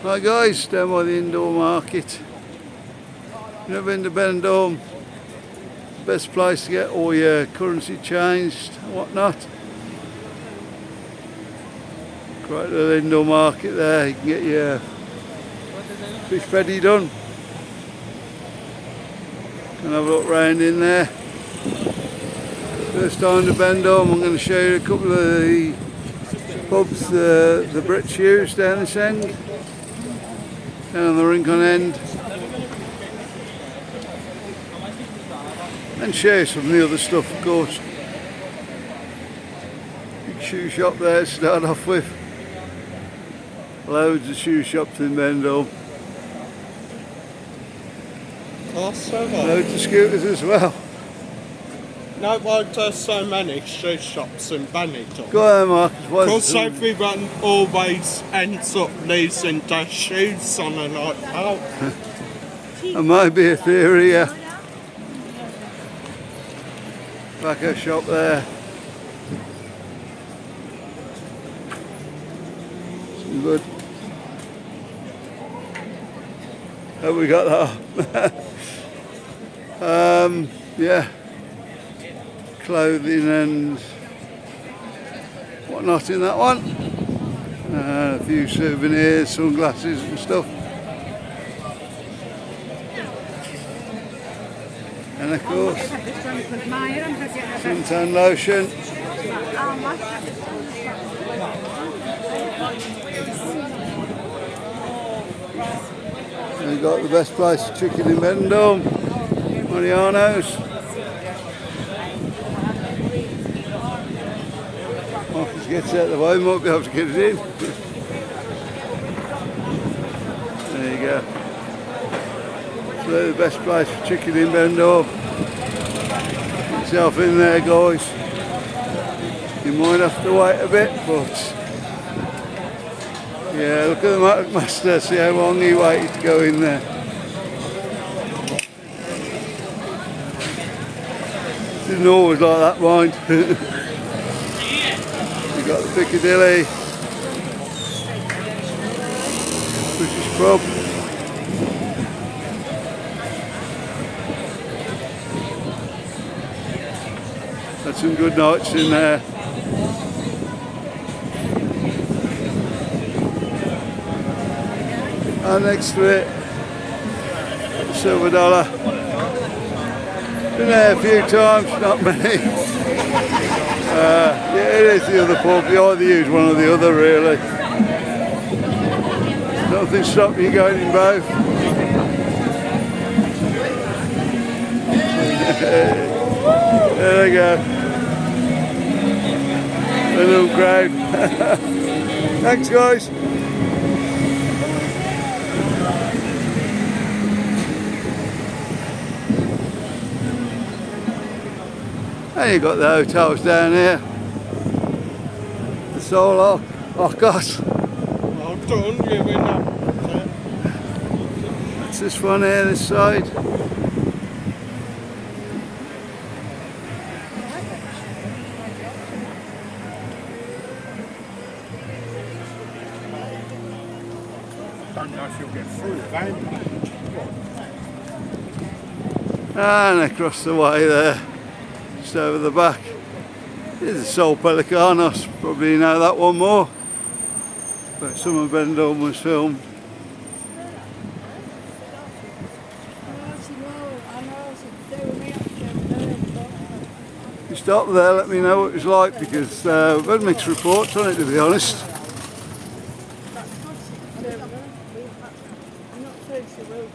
Hi guys, down by the indoor market. Never been to Benidorm. Best place to get all your currency changed and whatnot. Great little indoor market there. You can get your fish ready done. Can have a look round in there. First time to Benidorm, I'm going to show you a couple of the pubs the Brits use down this end, down on the Rincon end, and show you some of the other stuff, of course. Big shoe shop there to start off with. Loads of shoe shops in Benidorm. Loads of scooters as well. No, why there's so many shoe shops in Benidorm? Go ahead, Marcus. Because everyone always ends up losing their shoes on a night out. That might be a theory, yeah. Tobacco shop there. Some good. Hope we got that. Yeah. Clothing and whatnot in that one. A few souvenirs, sunglasses and stuff. And of course, suntan lotion. We've got the best place for chicken in Benidorm, Mariano's. Marcus gets out of the way, might be able to get it in. There you go. So the best place for chicken in Benidorm. Get yourself in there, guys. You might have to wait a bit, but yeah, look at the master, see how long he waited to go in there. Didn't always like that, mind. We've got the Piccadilly, British pub. Had some good nights in there. And next to it, Silver Dollar. Been there a few times, not many. Yeah, it is the other pub. You either use one or the other, really. Nothing stopping you going in both. There they go. A little crowd. Thanks, guys. And you got the hotels down here. The Soul Arcos. Well done, you're in that. That's this one here, this side. Don't know if you'll get through that. And across the way there. Just over the back. Here's the Sol Pelicanos, probably know that one more. But some of Benidorm was filmed. You stop there, let me know what it was like, because we've had mixed reports on it, to be honest.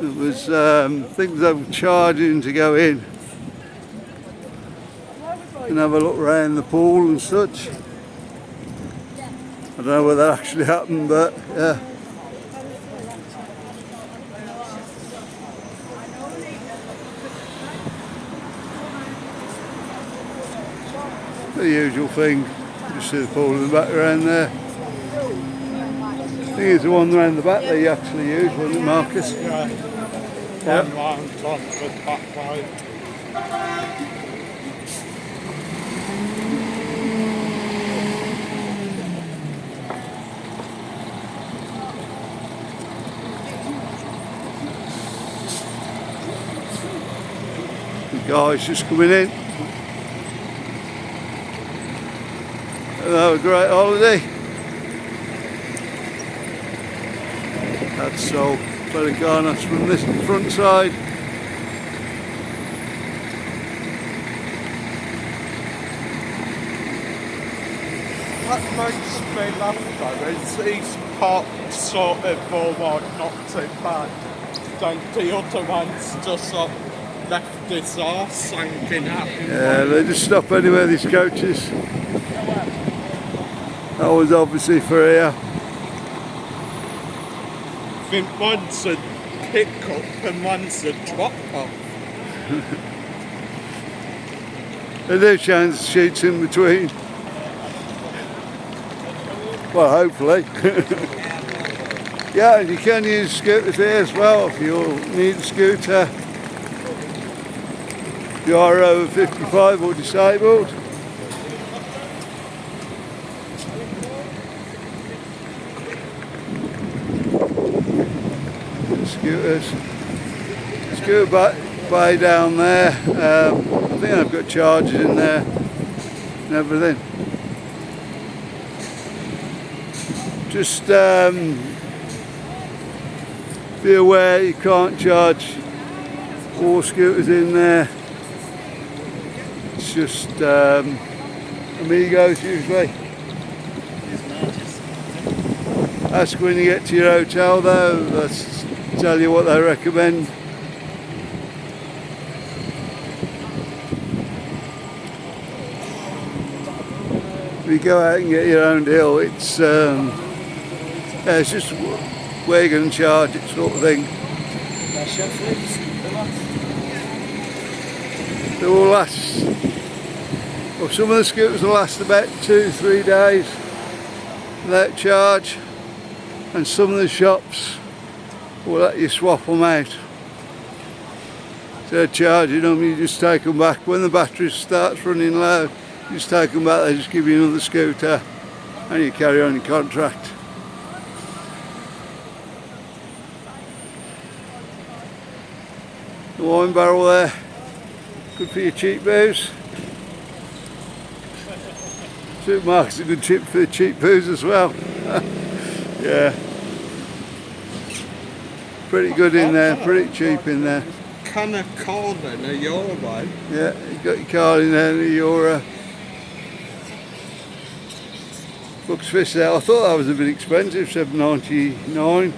It was things they were charging to go in. And have a look around the pool and such. I don't know whether that actually happened, but yeah. The usual thing. You see the pool in the background there. I think it's the one around the back that you actually use, wasn't it, Marcus? Yeah. Yep. One round on the back road. guys just coming in. And have a great holiday. That's sold Pelicanos from this front side. What makes me laugh though is these pots sort of all like not too bad. Then the other ones just sort of left his arse hanging out. Yeah, they just stop anywhere, these coaches. That was obviously for here. I think one's a pick up and one's a drop off. They do change sheets in between. Well, hopefully. Yeah, and you can use scooters here as well if you need a scooter. If you are over 55 or disabled. Scooters. Scooter bay down there. I think I've got chargers in there and everything. Just be aware you can't charge all scooters in there. It's just Amigos usually. Ask when you get to your hotel though, let's tell you what they recommend. If you go out and get your own deal, it's just where you're going to charge it sort of thing. They will last, well, some of the scooters will last about 2-3 days without charge, and some of the shops will let you swap them out. Instead of charging them, you just take them back. When the battery starts running low, you just take them back, they just give you another scooter and you carry on your contract. The wine barrel there, good for your cheap booze. Supermarket's a good tip for cheap booze as well. Yeah. Pretty good in there, pretty cheap in there. Can of card in a euro. Yeah, you got your card in there, a euro. Bucks fish there. I thought that was a bit expensive, $7.99.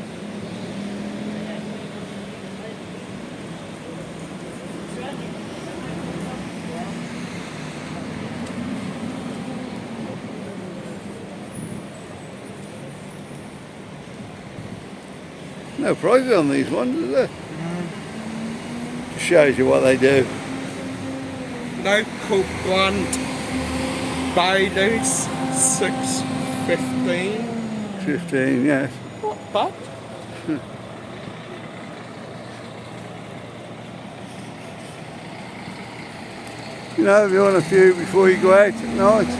No prices on these ones, is there? Just shows you what they do. Local brand Bailey's 6.15. 15, yes. Not bad. You know, if you want a few before you go out at night,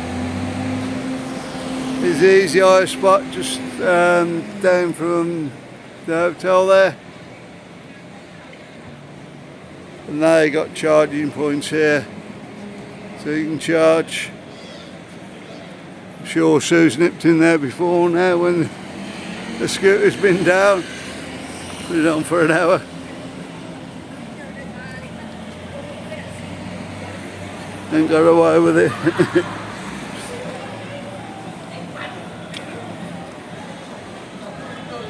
there's the easy eye spot just down from the hotel there. And now you got charging points here, so you can charge. I'm sure Sue's nipped in there before now when the scooter's been down. Put it on for an hour. And got away with it.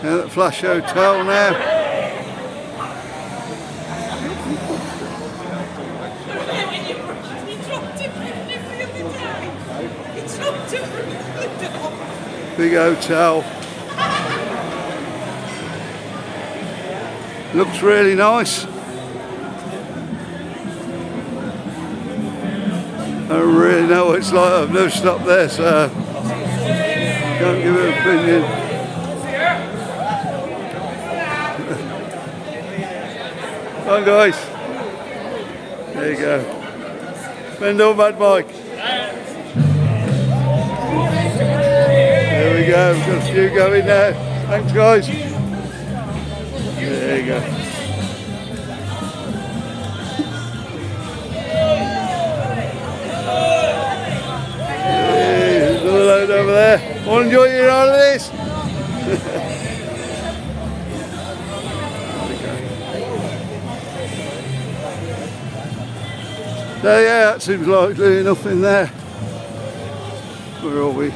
At the Flash Hotel now. Big hotel. Looks really nice. I don't really know what it's like. I've never stopped there, so can't give an opinion. Come on, guys. There you go. Benidorm Mad Mike. There we go. We've got a few going now. Thanks, guys. There you go. Want to enjoy your holidays? So yeah, that seems likely enough in there. Where are we?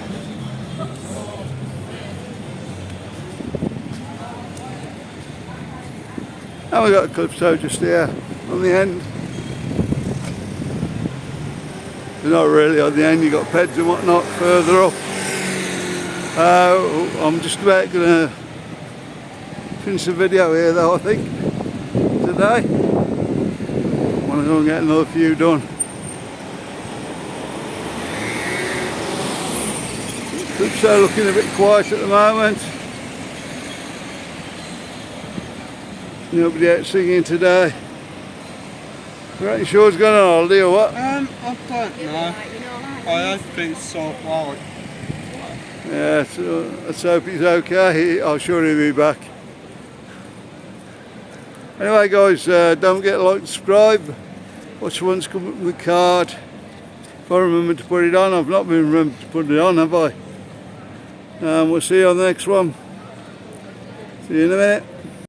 And we've got a calypso just here on the end. But not really on the end, you've got beds and whatnot further up. I'm just about going to finish the video here though, I think, today. I want to go and get another few done. Calypso looking a bit quiet at the moment. Nobody out singing today. You reckon Sean's going on holiday or what? I don't know. I hope it's so quiet. Yeah, so let's hope he's okay. I'm sure he'll be back. Anyway guys, don't forget to like and subscribe. Watch one's come up with the card. If I remember to put it on, I've not been remembered to put it on, have I? We'll see you on the next one. See you in a minute.